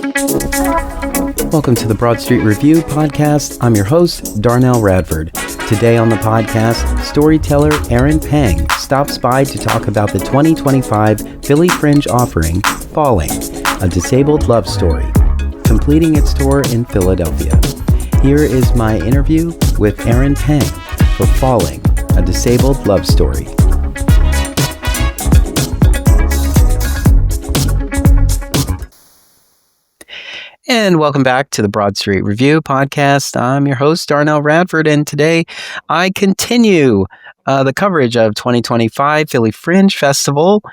Welcome to the Broad Street Review podcast. I'm your host, Darnelle Radford. Today on the podcast, storyteller Aaron Pang stops by to talk about the 2025 Philly Fringe offering, Falling, a disabled love story, completing its tour in Philadelphia. Here is my interview with Aaron Pang for Falling, a disabled love story. And welcome back to the Broad Street Review podcast. I'm your host, Darnelle Radford, and today I continue the coverage of 2025 Philly Fringe Festival.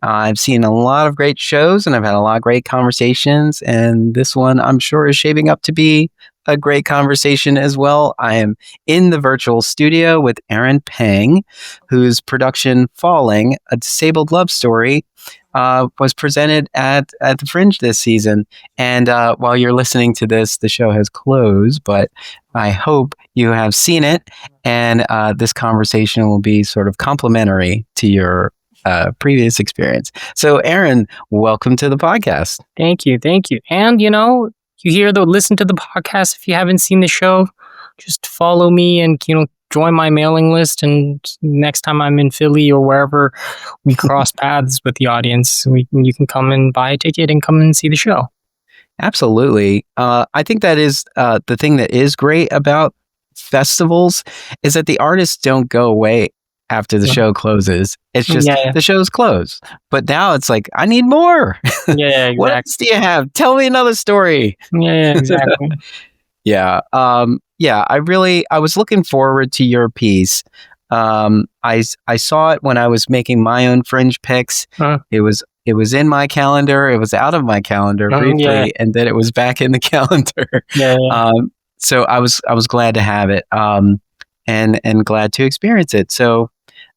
I've seen a lot of great shows, and I've had a lot of great conversations, and this one I'm sure is shaping up to be a great conversation as well. I am in the virtual studio with Aaron Pang, whose production Falling, a disabled love story, was presented at the Fringe this season. And while you're listening to this, the show has closed, but I hope you have seen it. And this conversation will be sort of complimentary to your previous experience. So Aaron, welcome to the podcast. Thank you. And, you listen to the podcast. If you haven't seen the show, just follow me and, join my mailing list. And next time I'm in Philly or wherever we cross paths with the audience, you can come and buy a ticket and come and see the show. Absolutely. I think that is the thing that is great about festivals is that the artists don't go away after the show closes. It's just the show's closed. But now it's like, I need more. Yeah, exactly. What else do you have? Tell me another story. Yeah, exactly. I was looking forward to your piece. I saw it when I was making my own Fringe picks. It was in my calendar. It was out of my calendar briefly, and then it was back in the calendar. So I was glad to have it, and glad to experience it. So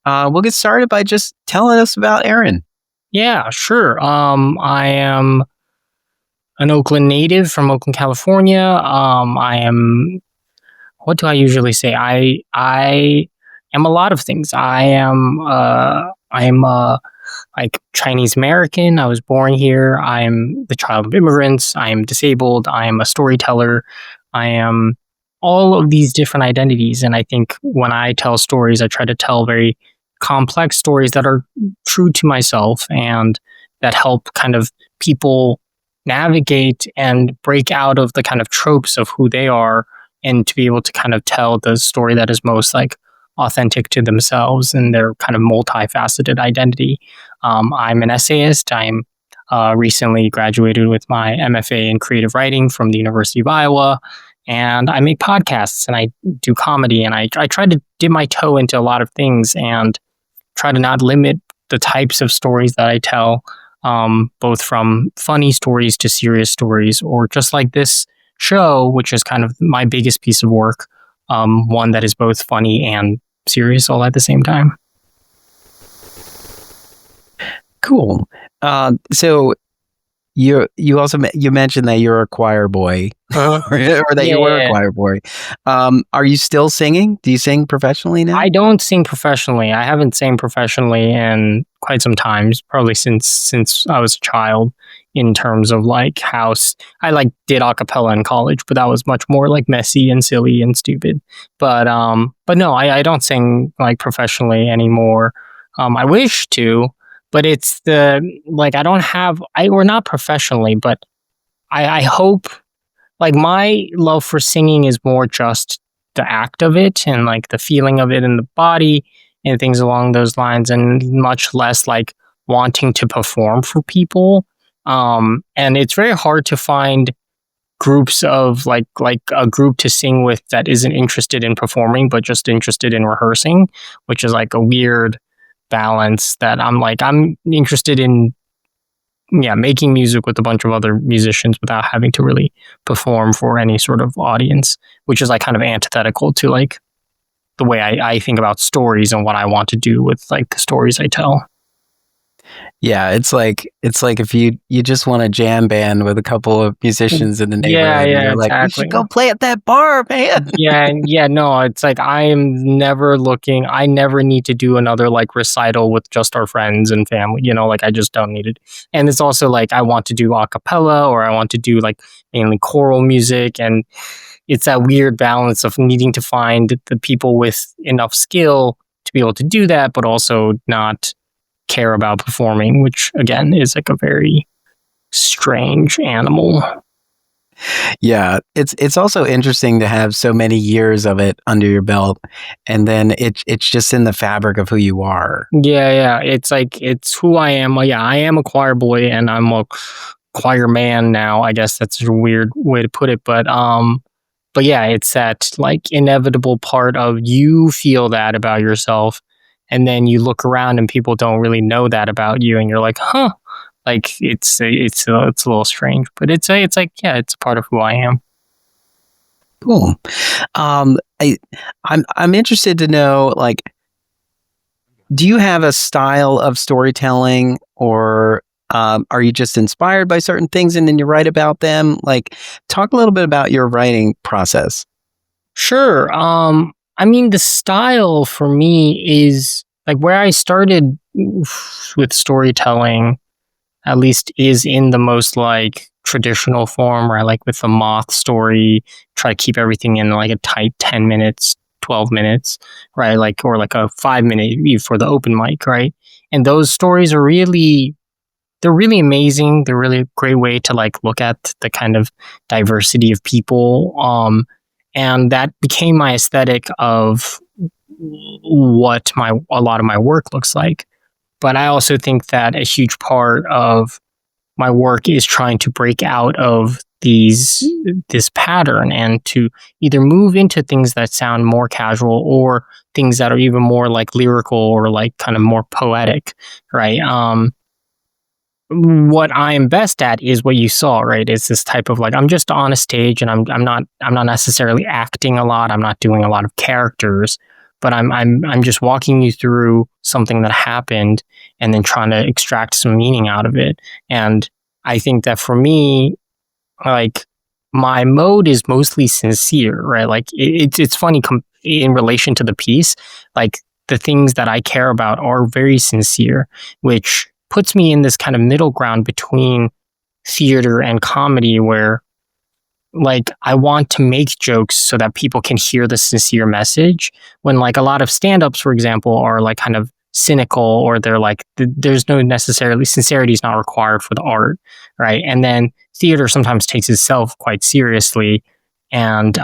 we'll get started by just telling us about Aaron. Yeah, sure. I am an Oakland native from Oakland, California. I am, what do I usually say? I am a lot of things. I am like Chinese American. I was born here. I am the child of immigrants. I am disabled. I am a storyteller. I am all of these different identities. And I think when I tell stories, I try to tell very complex stories that are true to myself and that help kind of people navigate and break out of the kind of tropes of who they are, and to be able to kind of tell the story that is most like authentic to themselves and their kind of multifaceted identity. I'm an essayist. I'm recently graduated with my MFA in creative writing from the University of Iowa, and I make podcasts and I do comedy, and I try to dip my toe into a lot of things and try to not limit the types of stories that I tell, both from funny stories to serious stories, or just like this show, which is kind of my biggest piece of work, one that is both funny and serious all at the same time. Cool. So you also mentioned that you're a choir boy, or that you were a choir boy. Are you still singing? Do you sing professionally now? I don't sing professionally. I haven't sang professionally in quite some time, probably since I was a child. In terms of like house, I did a cappella in college, but that was much more like messy and silly and stupid. But no, I don't sing like professionally anymore. I wish to, but it's we're not professionally, but I hope, like, my love for singing is more just the act of it and like the feeling of it in the body and things along those lines, and much less like wanting to perform for people. And it's very hard to find groups of like a group to sing with that isn't interested in performing, but just interested in rehearsing, which is like a weird balance that I'm interested in, making music with a bunch of other musicians without having to really perform for any sort of audience, which is like kind of antithetical to like the way I think about stories and what I want to do with like the stories I tell. Yeah, it's like if you just want a jam band with a couple of musicians in the Yeah, neighborhood, and yeah, you're like, "We should exactly. go play at that bar, man." Yeah, yeah, no, it's like I am never looking. I never need to do another like recital with just our friends and family. Like I just don't need it. And it's also like I want to do a cappella or I want to do like mainly choral music, and it's that weird balance of needing to find the people with enough skill to be able to do that, but also not care about performing, which again is like a very strange animal. Yeah, it's also interesting to have so many years of it under your belt, and then it's just in the fabric of who you are. Yeah, yeah. It's like it's who I am. Yeah, I am a choir boy and I'm a choir man now. I guess that's a weird way to put it, but yeah, it's that like inevitable part of you feel that about yourself and then you look around and people don't really know that about you and you're like, "Huh." Like it's a little strange, but it's like yeah, it's a part of who I am. Cool. Um, I I'm interested to know, like, do you have a style of storytelling, or are you just inspired by certain things and then you write about them? Like, talk a little bit about your writing process. Sure. I mean, the style for me is like where I started with storytelling, at least, is in the most like traditional form, where I like with the moth story, try to keep everything in like a tight 10 minutes, 12 minutes, right? Like, or like a 5 minute for the open mic, right? And those stories are really, they're really amazing. They're really a great way to like look at the kind of diversity of people. And that became my aesthetic of what my a lot of my work looks like. But I also think that a huge part of my work is trying to break out of this pattern and to either move into things that sound more casual or things that are even more like lyrical or like kind of more poetic, right? What I am best at is what you saw, right? It's this type of like I'm just on a stage and I'm not necessarily acting a lot. I'm not doing a lot of characters, but I'm just walking you through something that happened and then trying to extract some meaning out of it. And I think that for me, like my mode is mostly sincere, right? Like it's funny in relation to the piece, like the things that I care about are very sincere, which puts me in this kind of middle ground between theater and comedy where like I want to make jokes so that people can hear the sincere message when like a lot of stand-ups for example are like kind of cynical or they're like there's no necessarily sincerity is not required for the art, right? And then theater sometimes takes itself quite seriously and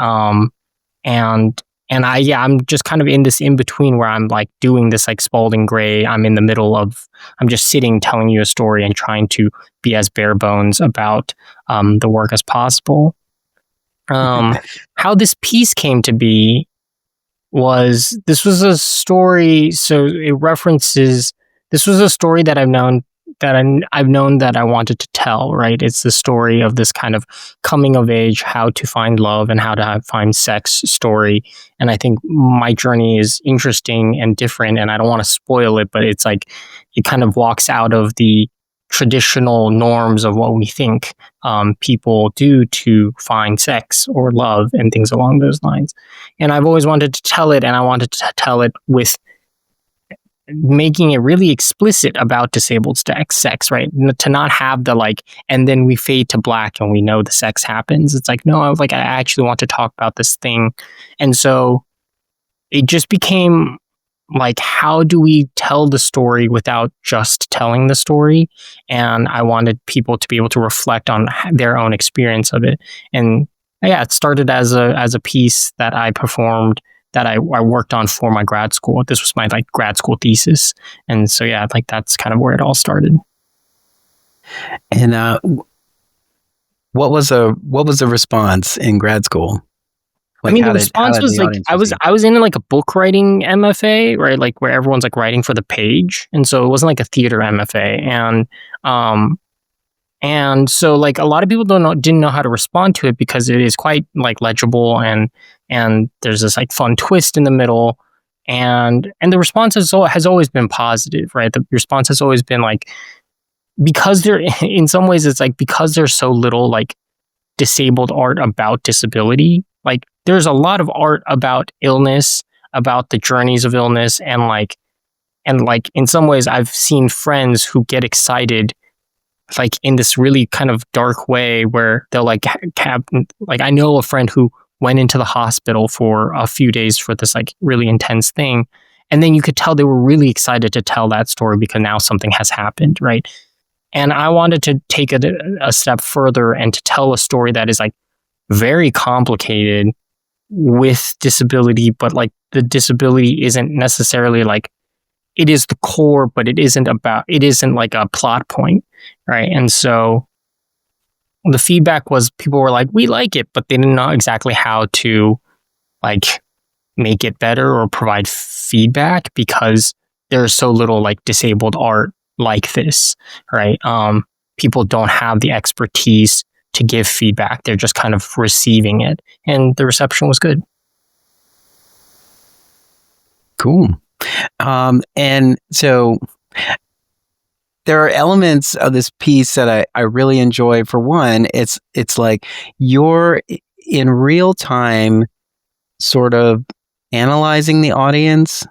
and I'm just kind of in this in between where I'm like doing this like Spalding Gray. I'm in the middle of I'm just sitting telling you a story and trying to be as bare bones about the work as possible. How this piece came to be was this was a story. So it references this was a story that I've known that I wanted to tell. Right, it's the story of this kind of coming of age, how to find love and how to find sex story. And I think my journey is interesting and different. And I don't want to spoil it, but it's like it kind of walks out of the traditional norms of what we think people do to find sex or love and things along those lines. And I've always wanted to tell it, and I wanted to tell it with making it really explicit about disabled sex, right? To not have the like, and then we fade to black and we know the sex happens. It's like, no, I actually want to talk about this thing. And so it just became like, how do we tell the story without just telling the story? And I wanted people to be able to reflect on their own experience of it. And yeah, it started as a piece that I performed that I worked on for my grad school. This was my like grad school thesis. And so yeah, like that's kind of where it all started. And what was the response in grad school? I Like, mean, the how response did was the like audience I was receive? I was in like a book writing MFA, right? Like where everyone's like writing for the page, and so it wasn't like a theater MFA, and so like a lot of people didn't know how to respond to it because it is quite like legible and there's this like fun twist in the middle, and the response has always been positive, right? The response has always been like, because there, in some ways, it's like because there's so little like disabled art about disability. Like there's a lot of art about illness, about the journeys of illness, and like in some ways, I've seen friends who get excited, like in this really kind of dark way, where they'll like like I know a friend who went into the hospital for a few days for this like really intense thing, and then you could tell they were really excited to tell that story because now something has happened, right? And I wanted to take a step further and to tell a story that is like very complicated with disability, but like the disability isn't necessarily like, it is the core, but it isn't like a plot point, right? And so the feedback was people were like, we like it, but they didn't know exactly how to like make it better or provide feedback because there's so little like disabled art like this, right? People don't have the expertise to give feedback. They're just kind of receiving it. And the reception was good. Cool. And so there are elements of this piece that I really enjoy. For one, it's like you're in real time sort of analyzing the audience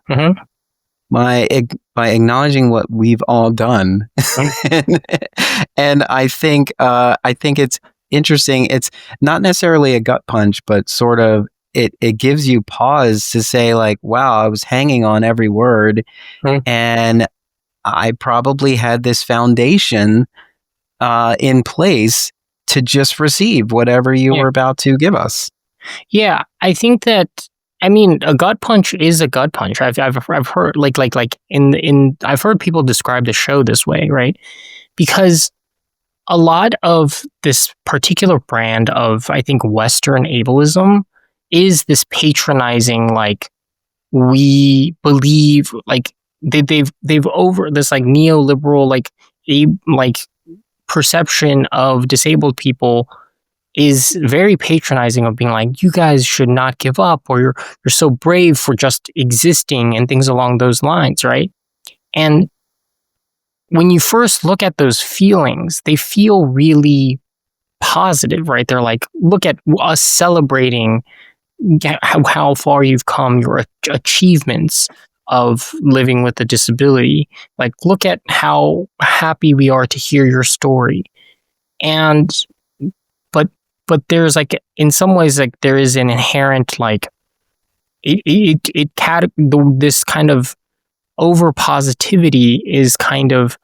by acknowledging what we've all done. and I think it's interesting. It's not necessarily a gut punch, but sort of it gives you pause to say like, wow, I was hanging on every word, and I probably had this foundation in place to just receive whatever you were about to give us. Yeah, I think that, I mean, a gut punch is a gut punch. I've heard I've heard people describe the show this way, right? Because a lot of this particular brand of, I think, Western ableism is this patronizing, like, we believe, like, they've over this like neoliberal like perception of disabled people is very patronizing, of being like, you guys should not give up, or you're so brave for just existing, and things along those lines, right? And when you first look at those feelings, they feel really positive, right? They're like, look at us celebrating how far you've come, your achievements of living with a disability. Like, look at how happy we are to hear your story. And but there's like, in some ways, like there is an inherent like this kind of over positivity is kind of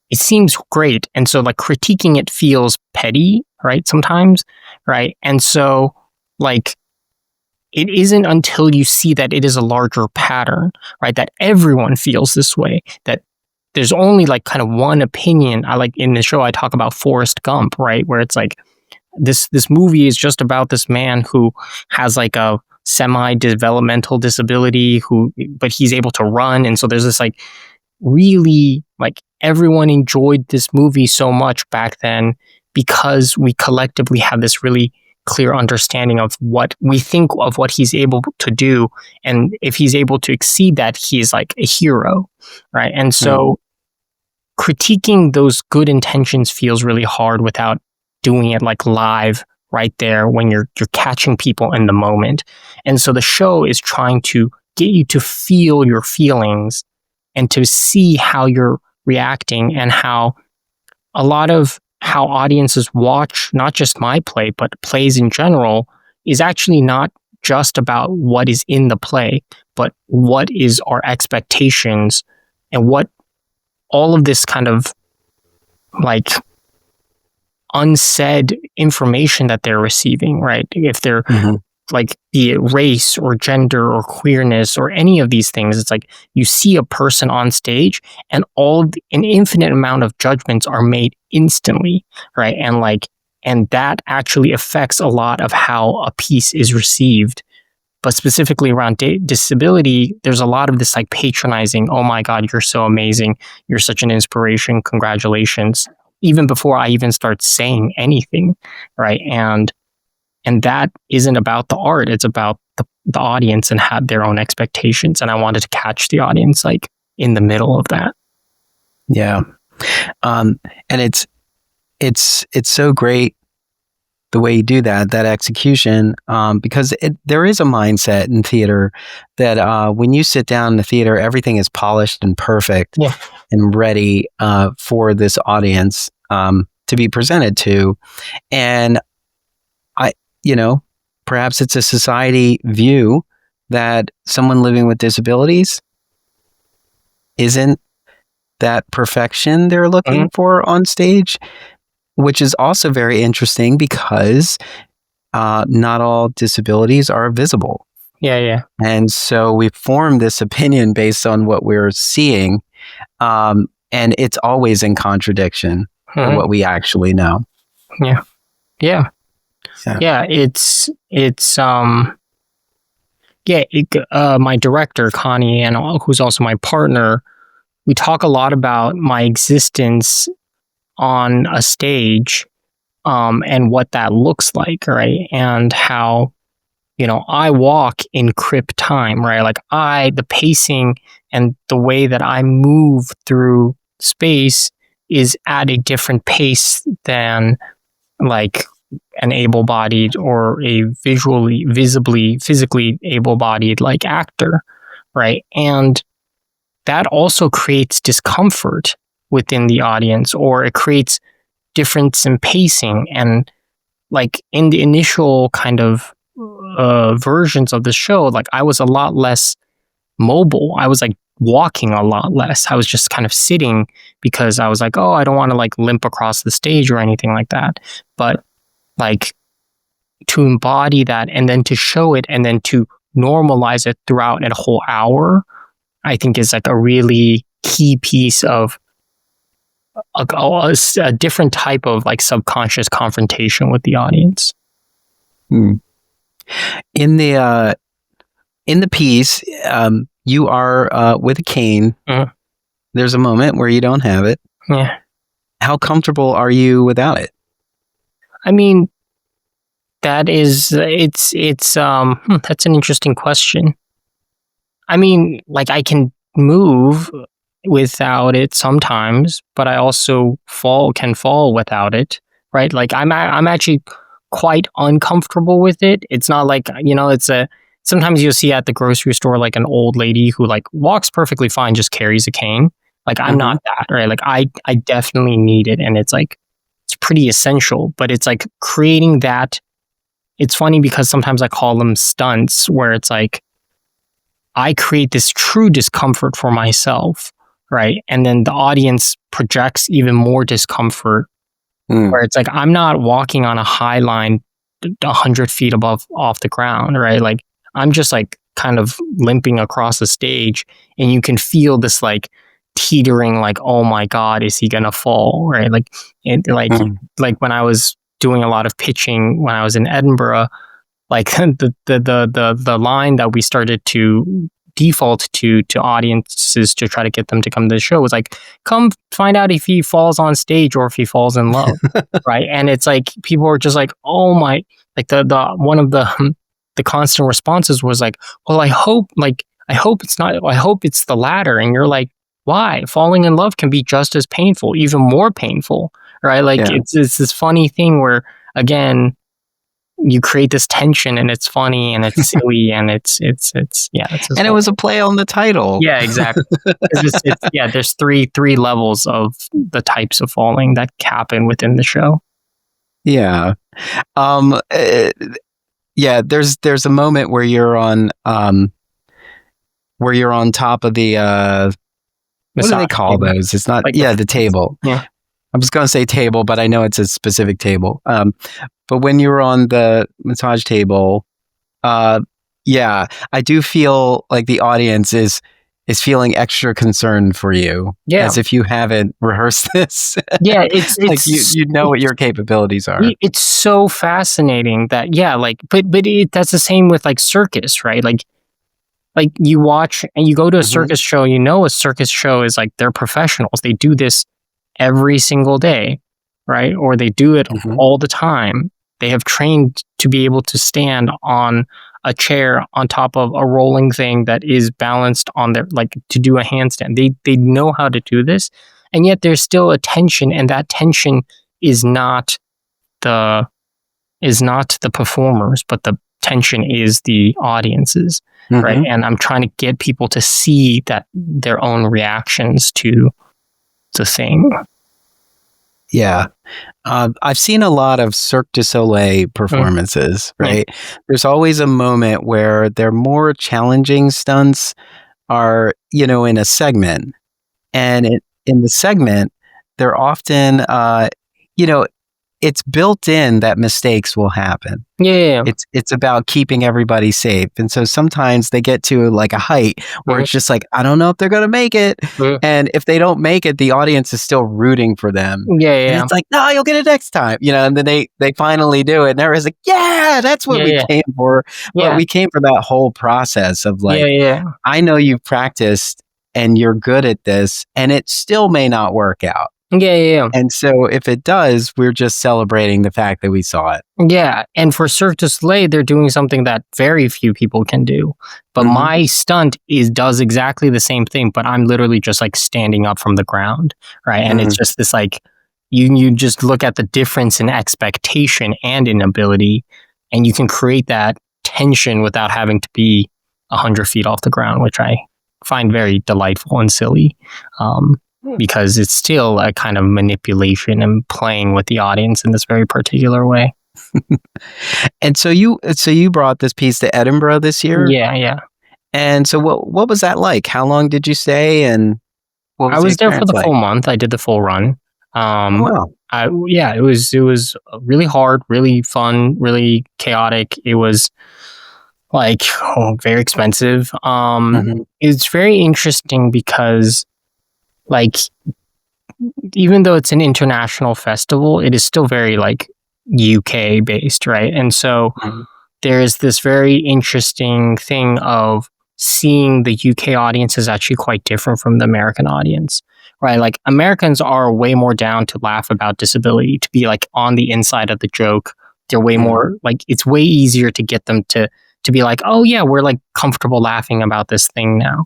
it seems great, and so like critiquing it feels petty, right? Sometimes, right? And so like it isn't until you see that it is a larger pattern, right? That everyone feels this way, that there's only like kind of one opinion. I like in the show I talk about Forrest Gump, right? Where it's like this movie is just about this man who has like a semi-developmental disability but he's able to run, and so there's this like really like everyone enjoyed this movie so much back then because we collectively have this really clear understanding of what we think of what he's able to do, and if he's able to exceed that, he's like a hero, right? And so critiquing those good intentions feels really hard without doing it like live right there when you're catching people in the moment. And so the show is trying to get you to feel your feelings and to see how you're reacting, and how a lot of how audiences watch not just my play but plays in general is actually not just about what is in the play, but what is our expectations, and what all of this kind of like unsaid information that they're receiving, right? If they're like, be it race or gender or queerness or any of these things, it's like you see a person on stage and an infinite amount of judgments are made instantly, right? And that actually affects a lot of how a piece is received. But specifically around disability, there's a lot of this like patronizing, oh my God, you're so amazing, you're such an inspiration, congratulations, even before I even start saying anything, right? And that isn't about the art, it's about the audience and had their own expectations, and I wanted to catch the audience like in the middle of that. Yeah. And it's so great the way you do that execution, because there is a mindset in theater that when you sit down in the theater, everything is polished and perfect and ready for this audience to be presented to. And perhaps it's a society view that someone living with disabilities isn't that perfection they're looking for on stage, which is also very interesting because not all disabilities are visible. Yeah. And so we form this opinion based on what we're seeing, and it's always in contradiction to what we actually know. Yeah. My director Connie, and who's also my partner, we talk a lot about my existence on a stage, and what that looks like, right? And how, I walk in crip time, right? Like the pacing and the way that I move through space is at a different pace than like an able-bodied or a physically able-bodied like actor, right? And that also creates discomfort within the audience, or it creates difference in pacing. And like in the initial kind of versions of the show, like I was a lot less mobile. I was like walking a lot less. I was just kind of sitting because I was like, oh, I don't want to like limp across the stage or anything like that. But like to embody that and then to show it and then to normalize it throughout a whole hour, I think is like a really key piece of a different type of like subconscious confrontation with the audience. In the piece, you are with a cane. There's a moment where you don't have it. Yeah. How comfortable are you without it? I mean, it's that's an interesting question. I mean, like I can move without it sometimes, but I also can fall without it, right? Like I'm actually quite uncomfortable with it. It's not like, sometimes you'll see at the grocery store like an old lady who like walks perfectly fine, just carries a cane. Like I'm not that, right? Like I definitely need it, and it's like it's pretty essential, but it's like creating that. It's funny because sometimes I call them stunts, where it's like I create this true discomfort for myself, right? And then the audience projects even more discomfort, where it's like I'm not walking on a high line 100 feet off the ground, right? Like I'm just like kind of limping across the stage, and you can feel this like teetering, like, oh my God, is he gonna fall, right? Like like when I was doing a lot of pitching when I was in Edinburgh, like the line that we started to default to audiences to try to get them to come to the show was like, come find out if he falls on stage or if he falls in love. Right? And it's like people were just like, oh my, like the one of the constant responses was like, well, I hope it's the latter. And you're like, why? Falling in love can be just as painful, even more painful, right? Like it's this funny thing where, again, you create this tension, and it's funny and it's silly and it's and it was a play on the title. Yeah, exactly. There's three levels of the types of falling that happen within the show. Yeah. There's a moment where you're on top of the what do they call those? It's not like the table. Yeah. I was going to say table, but I know it's a specific table. But when you were on the massage table, I do feel like the audience is feeling extra concerned for you, as if you haven't rehearsed this. Yeah, it's like you know what your capabilities are. It's so fascinating that but that's the same with like circus, right? Like you watch and you go to a circus show, a circus show is like they're professionals. They do this every single day, right? Or they do it all the time. They have trained to be able to stand on a chair on top of a rolling thing that is balanced on their, like, to do a handstand. They know how to do this, and yet there's still a tension, and that tension is not the performers, but the tension is the audiences, right? And I'm trying to get people to see that their own reactions to the thing. Yeah. I've seen a lot of Cirque du Soleil performances, right? There's always a moment where their more challenging stunts are, in a segment. And in the segment, they're often, it's built in that mistakes will happen. Yeah. It's about keeping everybody safe. And so sometimes they get to like a height where it's just like, I don't know if they're going to make it. And if they don't make it, the audience is still rooting for them. And it's like, no, you'll get it next time. And then they finally do it. And everyone's like, yeah, that's what we came for. But we came for that whole process of like, I know you've practiced and you're good at this, and it still may not work out. And so if it does, we're just celebrating the fact that we saw it. Yeah. And for Cirque du Soleil, they're doing something that very few people can do. But my stunt does exactly the same thing, but I'm literally just like standing up from the ground, right? And it's just this like, you just look at the difference in expectation and in ability, and you can create that tension without having to be 100 feet off the ground, which I find very delightful and silly. Because it's still a kind of manipulation and playing with the audience in this very particular way. And so you brought this piece to Edinburgh this year? Yeah. And so what was that like? How long did you stay? And I was there for the full month. I did the full run. Wow. It was really hard, really fun, really chaotic. It was like very expensive. It's very interesting because, like, even though it's an international festival, it is still very like UK based, right? And so there's this very interesting thing of seeing the UK audience is actually quite different from the American audience, right? Like, Americans are way more down to laugh about disability, to be like on the inside of the joke. They're way more like, it's way easier to get them to be like, oh yeah, we're like comfortable laughing about this thing now.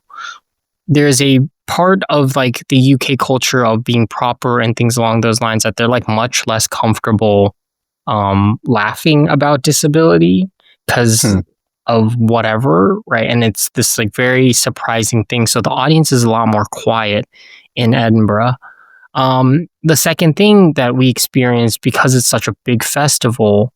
There's a part of like the UK culture of being proper and things along those lines that they're like much less comfortable laughing about disability because of whatever, right? And it's this like very surprising thing. So the audience is a lot more quiet in Edinburgh. The second thing that we experienced, because it's such a big festival,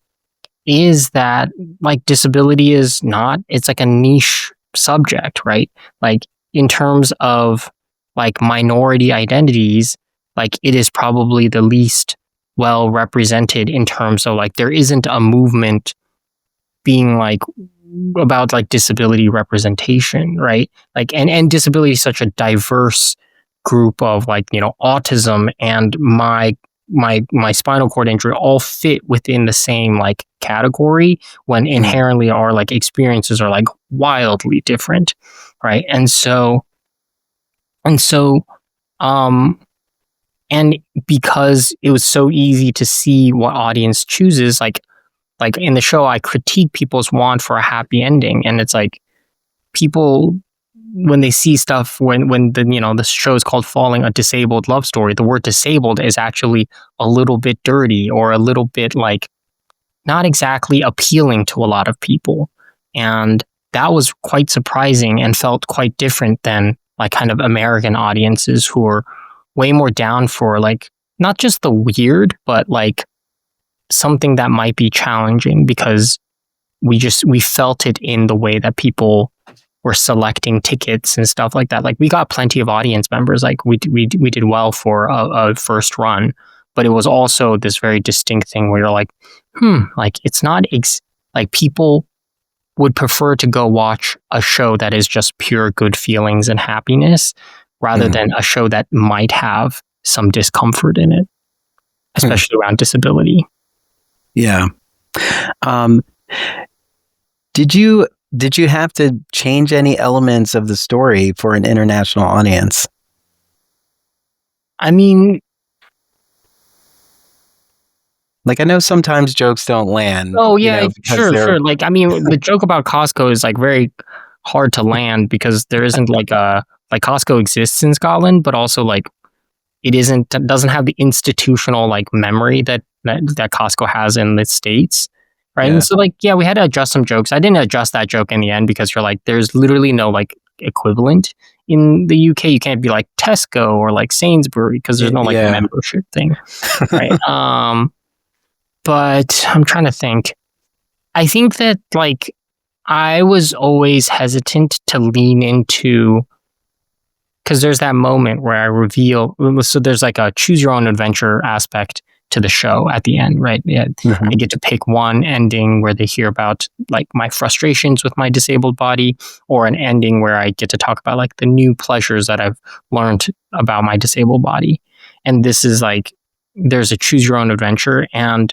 is that like disability is not, it's like a niche subject, right? Like, in terms of like minority identities, like it is probably the least well represented in terms of like, there isn't a movement being like about like disability representation, right? Like, and disability is such a diverse group of like, autism and my spinal cord injury all fit within the same like category, when inherently our like experiences are like wildly different, right? And because it was so easy to see what audience chooses, like in the show, I critique people's want for a happy ending, and it's like people, when they see stuff, when the show is called Falling, a disabled love story, the word disabled is actually a little bit dirty or a little bit like not exactly appealing to a lot of people. And that was quite surprising and felt quite different than like kind of American audiences who are way more down for like not just the weird, but like something that might be challenging, because we felt it in the way that people were selecting tickets and stuff like that. Like, we got plenty of audience members. Like, we did well for a first run, but it was also this very distinct thing where you're like, like it's not like people would prefer to go watch a show that is just pure good feelings and happiness rather than a show that might have some discomfort in it, especially around disability. Yeah. Did you have to change any elements of the story for an international audience? I mean, Like, I know sometimes jokes don't land. Oh You yeah, know, because sure, they're sure. Like, I mean, the joke about Costco is like very hard to land because there isn't like a like Costco exists in Scotland, but also like doesn't have the institutional like memory that Costco has in the States. Right. yeah, And so like, yeah, we had to adjust some jokes. I didn't adjust that joke in the end because you're like, there's literally no like equivalent in the UK. You can't be like Tesco or like Sainsbury because there's no like yeah. membership thing. Right. But I'm trying to think. I think that like I was always hesitant to lean into because there's that moment where I reveal. So there's like a choose your own adventure aspect to the show at the end, right? Yeah, Mhm. I get to pick one ending where they hear about like my frustrations with my disabled body, or an ending where I get to talk about like the new pleasures that I've learned about my disabled body. And this is like there's a choose your own adventure, and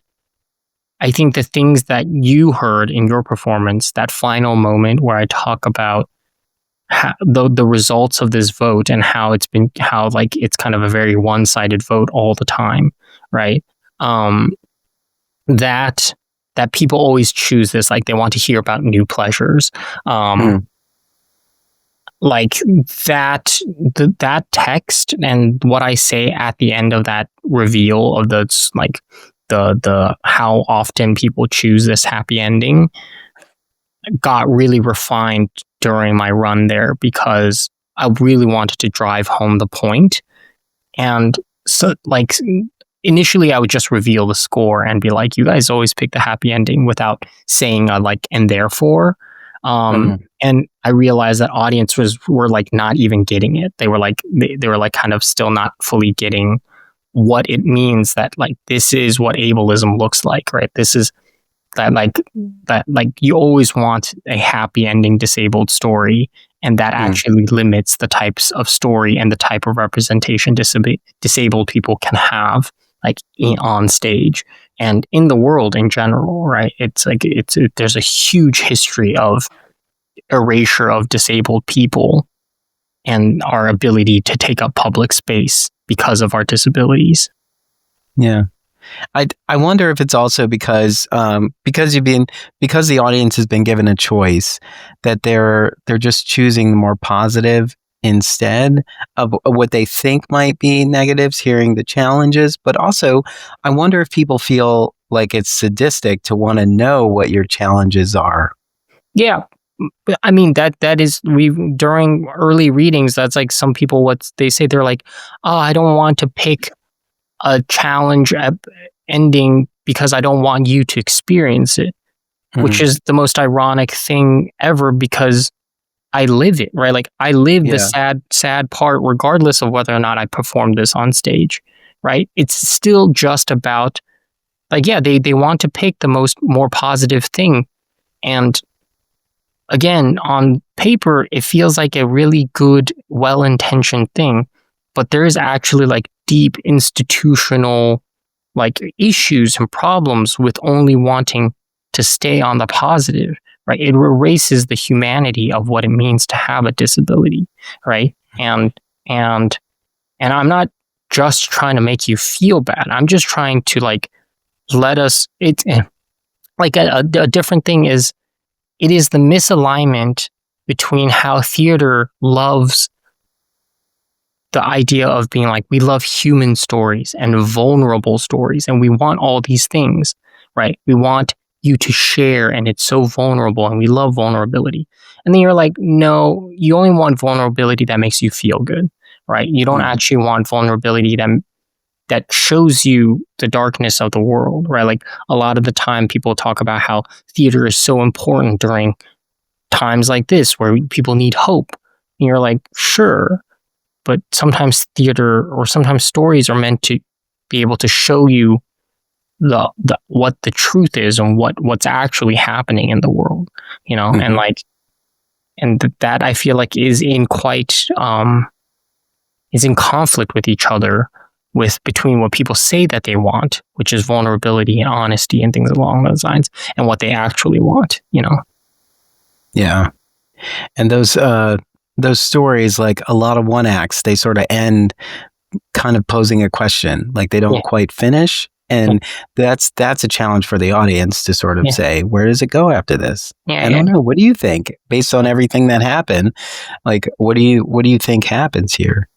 I think the things that you heard in your performance, that final moment where I talk about the results of this vote and how like it's kind of a very one-sided vote all the time, right? Um, that that people always choose this, like they want to hear about new pleasures. Mhm. Like that text and what I say at the end of that reveal of the how often people choose this happy ending got really refined during my run there because I really wanted to drive home the point. And so, like, initially, I would just reveal the score and be like, you guys always pick the happy ending without saying, like, and therefore. Mhm. And I realized that were like not even getting it. They were like, they were like kind of still not fully getting what it means that, like, this is what ableism looks like, right? This is that you always want a happy ending disabled story, and that Mhm. actually limits the types of story and the type of representation disabled people can have like on stage and in the world in general, right? It's like there's a huge history of erasure of disabled people and our ability to take up public space because of our disabilities. Yeah. I wonder if it's also because because the audience has been given a choice that they're just choosing the more positive instead of what they think might be negatives, hearing the challenges. But also, I wonder if people feel like it's sadistic to want to know what your challenges are. Yeah. I mean that is we during early readings that's like some people what they say they're like, oh, I don't want to pick a challenge ending because I don't want you to experience it, which Mhm. is the most ironic thing ever because I live it, right? Like I live the Yeah. sad part regardless of whether or not I perform this on stage, right? It's still just about like yeah, they want to pick the more positive thing, and again, on paper, it feels like a really good, well intentioned thing, but there is actually like deep institutional like issues and problems with only wanting to stay on the positive, right? It erases the humanity of what it means to have a disability, right? And and I'm not just trying to make you feel bad. I'm just trying to like let us. It's like a different thing is it is the misalignment between how theater loves the idea of being like, we love human stories and vulnerable stories, and we want all these things, right? We want you to share, and it's so vulnerable, and we love vulnerability. And then you're like, no, you only want vulnerability that makes you feel good, right? You don't Mhm. actually want vulnerability that shows you the darkness of the world, right? Like a lot of the time people talk about how theater is so important during times like this where people need hope. And you're like, sure, but sometimes theater or sometimes stories are meant to be able to show you the what the truth is and what's actually happening in the world, you know, and Mhm. like that I feel like is in conflict with each other with between what people say that they want, which is vulnerability and honesty and things along those lines, and what they actually want, you know. Yeah. And those stories, like a lot of one acts, they sort of end kind of posing a question, like they Yeah. don't quite finish. And that's a challenge for the audience to sort of Yeah. say, where does it go after this? Yeah, I don't know. What do you think based on everything that happened? Like, what do you think happens here?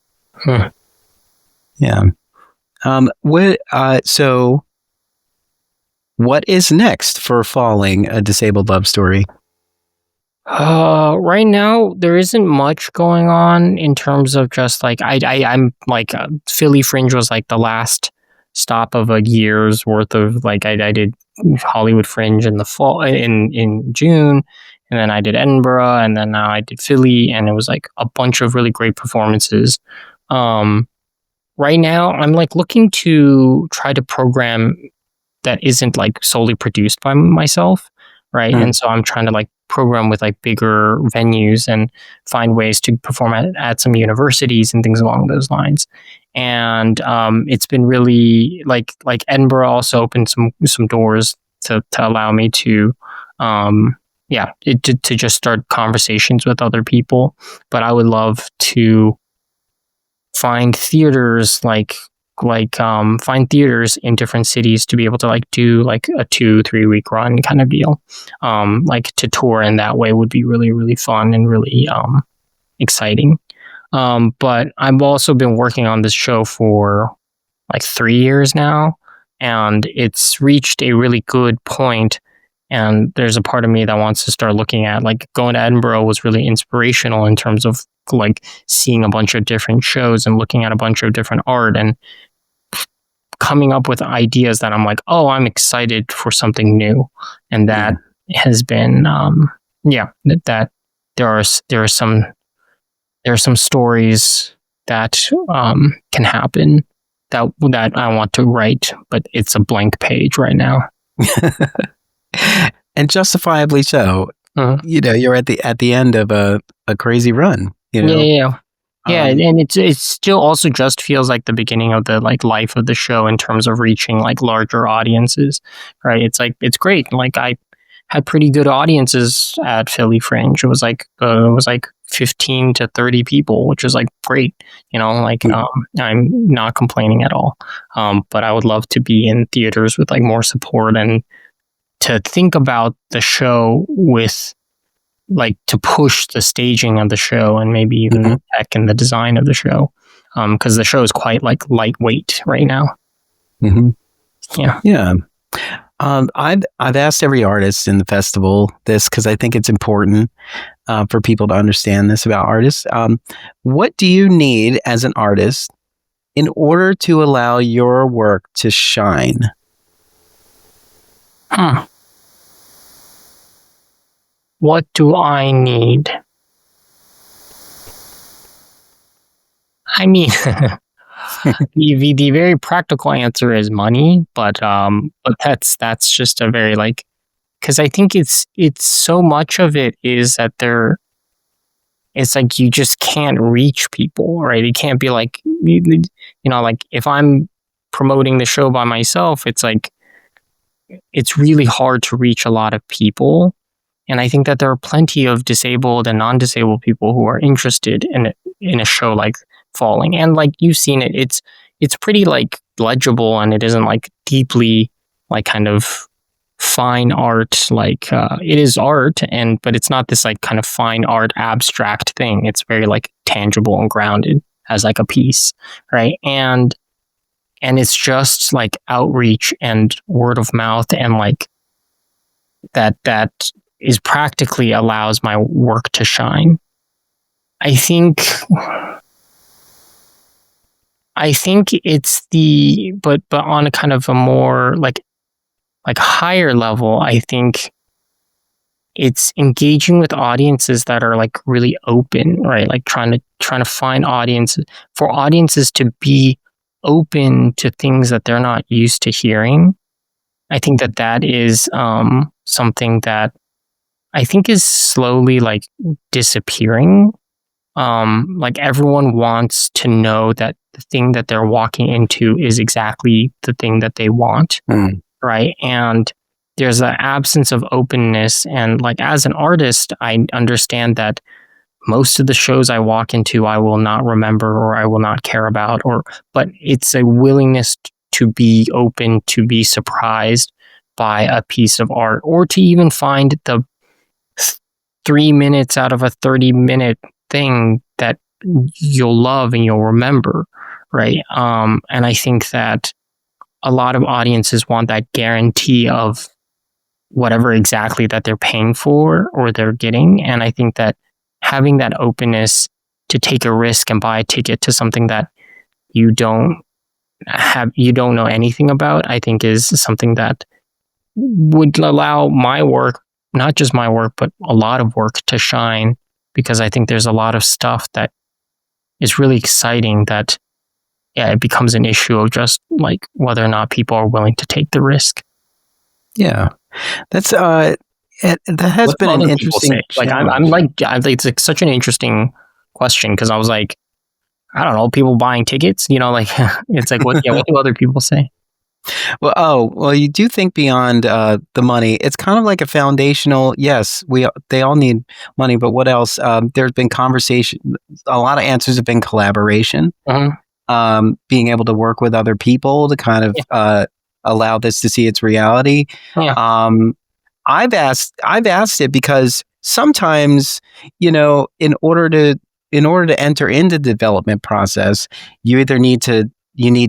Yeah. So what is next for Falling, a disabled love story? Right now there isn't much going on in terms of just like I'm like Philly Fringe was like the last stop of a year's worth of like I did Hollywood Fringe in the fall in June, and then I did Edinburgh, and then now I did Philly, and it was like a bunch of really great performances. Right now I'm like looking to try to program that isn't like solely produced by myself, right? And so I'm trying to like program with like bigger venues and find ways to perform at some universities and things along those lines. And it's been really like Edinburgh also opened some doors to allow me to to just start conversations with other people. But I would love to find theaters find theaters in different cities to be able to like do like a 2-3 week run kind of deal. Like to tour in that way would be really, really fun and really exciting. But I've also been working on this show for like 3 years now, and it's reached a really good point. And there's a part of me that wants to start looking at like going to Edinburgh was really inspirational in terms of like seeing a bunch of different shows and looking at a bunch of different art and coming up with ideas that I'm like, oh, I'm excited for something new. And that has been, that there are some stories that can happen that I want to write, but it's a blank page right now. And justifiably so. You know, you're at the end of a crazy run. You know? Yeah, and it still also just feels like the beginning of the like life of the show in terms of reaching like larger audiences, right? It's like it's great. Like I had pretty good audiences at Philly Fringe. It was like 15 to 30 people, which is like great. You know, like I'm not complaining at all. But I would love to be in theaters with like more support and to think about the show with like to push the staging of the show and maybe even the tech and the design of the show, because the show is quite like lightweight right now. Yeah. I've asked every artist in the festival this because I think it's important for people to understand this about artists. What do you need as an artist in order to allow your work to shine? What do I need? I mean, the very practical answer is money, but that's just a very like, because I think it's so much of it is that it's like you just can't reach people, right? It can't be like, you know, like if I'm promoting the show by myself, it's like it's really hard to reach a lot of people. And I think that there are plenty of disabled and non-disabled people who are interested in a show like Falling. And like you've seen it, it's pretty like legible, and it isn't like deeply like kind of fine art. Like it is art, but it's not this like kind of fine art abstract thing. It's very like tangible and grounded as like a piece, right? And it's just like outreach and word of mouth, and like that is practically allows my work to shine. I think it's but on a kind of a more like higher level, I think it's engaging with audiences that are like really open, right? Like trying to find audiences to be open to things that they're not used to hearing. I think that is something that I think is slowly like disappearing. Like everyone wants to know that the thing that they're walking into is exactly the thing that they want, right? And there's an absence of openness. And like as an artist, I understand that most of the shows I walk into, I will not remember or I will not care about, but it's a willingness to be open to be surprised by a piece of art, or to even find the 3 minutes out of a 30-minute thing that you'll love and you'll remember, right? And I think that a lot of audiences want that guarantee of whatever exactly that they're paying for or they're getting. And I think that having that openness to take a risk and buy a ticket to something that you don't know anything about, I think is something that would allow my work, not just my work, but a lot of work to shine, because I think there's a lot of stuff that is really exciting that, yeah, it becomes an issue of just like whether or not people are willing to take the risk. Yeah, that's that has been an interesting. Like I'm like, it's like such an interesting question, because I was like, I don't know, people buying tickets, you know, like it's like what do other people say? Well, you do think beyond the money. It's kind of like a foundational. Yes, they all need money, but what else? There's been conversation. A lot of answers have been collaboration. Being able to work with other people to kind of allow this to see its reality. I've asked it because sometimes, you know, in order to enter into the development process, you either need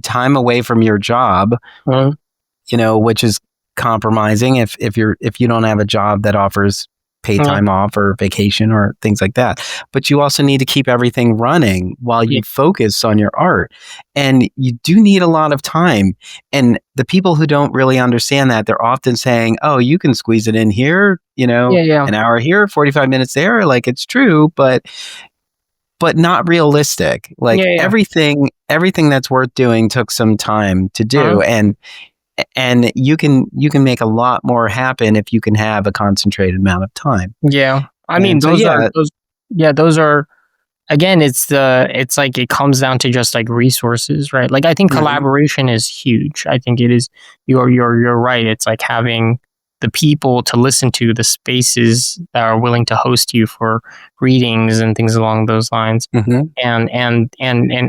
time away from your job, you know, which is compromising if you don't have a job that offers paid time off or vacation or things like that. But you also need to keep everything running while you focus on your art. And you do need a lot of time. And the people who don't really understand that, they're often saying, oh, you can squeeze it in here, you know, an hour here, 45 minutes there. Like, it's true, but not realistic. Like everything that's worth doing took some time to do. And you can make a lot more happen if you can have a concentrated amount of time. Yeah. I mean, those are, again, it's like, it comes down to just like resources, right? Like, I think collaboration is huge. I think it is, you're right. It's like having the people to listen to, the spaces that are willing to host you for readings and things along those lines, and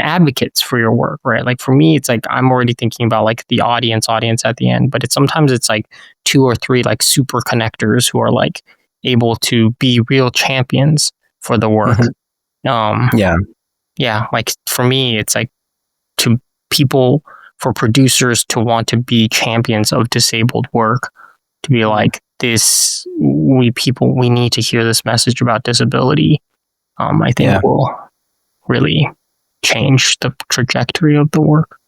advocates for your work, right? Like, for me, it's like, I'm already thinking about like the audience at the end, but sometimes it's like 2 or 3 like super connectors who are like able to be real champions for the work. Like, for me, it's like for producers to want to be champions of disabled work, to be like, we need to hear this message about disability. I think will really change the trajectory of the work.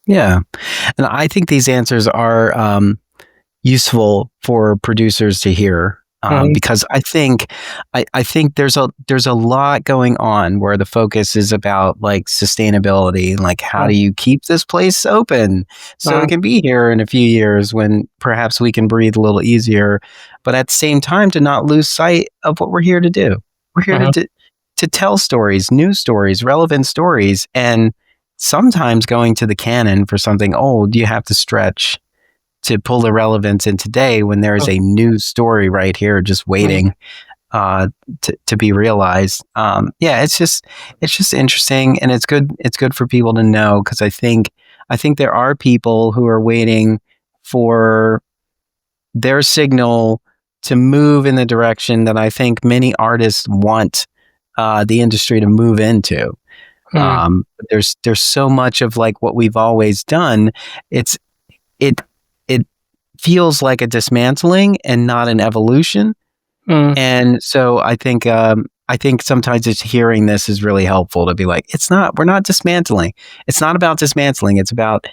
Yeah. And I think these answers are useful for producers to hear. Because I think there's a lot going on where the focus is about like sustainability, like how do you keep this place open so it can be here in a few years when perhaps we can breathe a little easier, but at the same time to not lose sight of what we're here to do. We're here to tell stories, new stories, relevant stories, and sometimes going to the canon for something old, you have to stretch to pull the relevance in today when there is a new story right here just waiting to be realized. It's just interesting, and it's good for people to know, because I think there are people who are waiting for their signal to move in the direction that I think many artists want the industry to move into. There's so much of like what we've always done. It feels like a dismantling and not an evolution. And so I think sometimes just hearing this is really helpful to be like, we're not dismantling. It's not about dismantling. It's about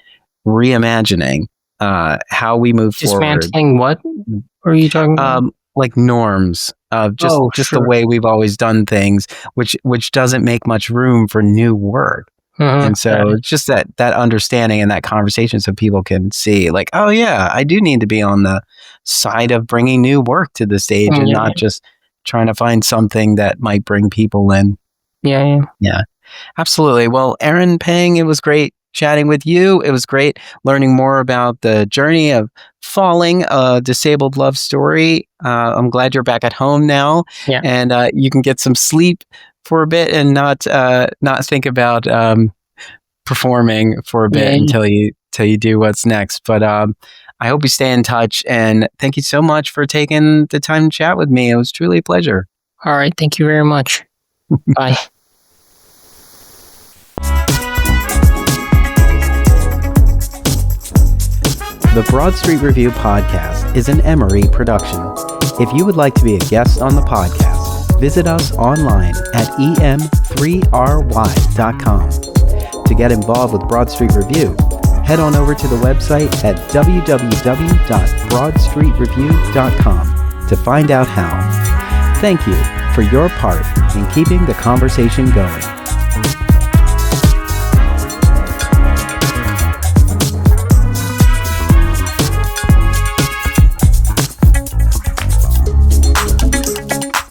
reimagining how we move forward. Dismantling what? What are you talking about? Like norms of just the way we've always done things, which doesn't make much room for new work. And so it's just that understanding and that conversation, so people can see like, oh yeah, I do need to be on the side of bringing new work to the stage and not just trying to find something that might bring people in. Yeah, absolutely. Well, Aaron Pang, it was great chatting with you. It was great learning more about the journey of Falling, a disabled love story. I'm glad you're back at home now, and you can get some sleep for a bit and not think about performing for a bit until you till you do what's next. But I hope you stay in touch. And thank you so much for taking the time to chat with me. It was truly a pleasure. All right. Thank you very much. Bye. The Broad Street Review podcast is an Emory production. If you would like to be a guest on the podcast, visit us online at em3ry.com. To get involved with Broad Street Review, head on over to the website at www.broadstreetreview.com to find out how. Thank you for your part in keeping the conversation going.